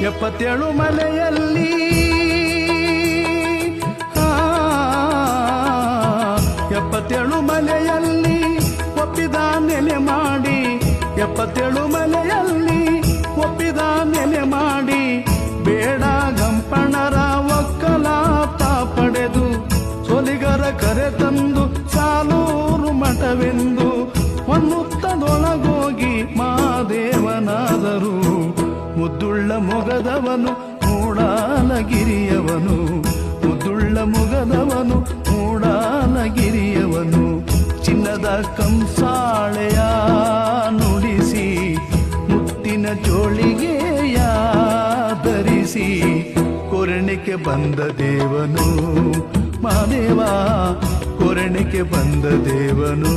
77 ಮಲೆಯಲ್ಲಿ 77 ಮಲೆಯಲ್ಲಿ ಒಪ್ಪಿದ ನೆಲೆ ಮಾಡಿ 77 ಮಲೆಯಲ್ಲಿ ಒಪ್ಪಿದ ನೆಲೆ ಮಾಡಿ ಬೇಡ ಗಂಪಣರ ಒಕ್ಕಲಾತ ಪಡೆದು ಸೋಲಿಗರ ಕರೆ ತಂದು ಸಾಲೂರು ಮಠವೆಂದು ಹೊನ್ನುತ್ತದೊಳಗೋಗಿ ಮಾದೇವನಾದರು ಮುದ್ದುಳ್ಳ ಮೊಗದವನು ಮೂಡಾಲಗಿರಿಯವನು ಮುದ್ದುಳ್ಳ ಮೊಗದವನು ಮೂಡಾಲಗಿರಿಯವನು ಚಿನ್ನದ ಕಂಸಾಳೆಯ ನುಡಿಸಿ ಮುತ್ತಿನ ಜೋಳಿಗೆಯ ಧರಿಸಿ ಕೊರಣಿಕೆ ಬಂದ ದೇವನು ಮಾದೇವ ಕೊರಣಿಕೆ ಬಂದ ದೇವನು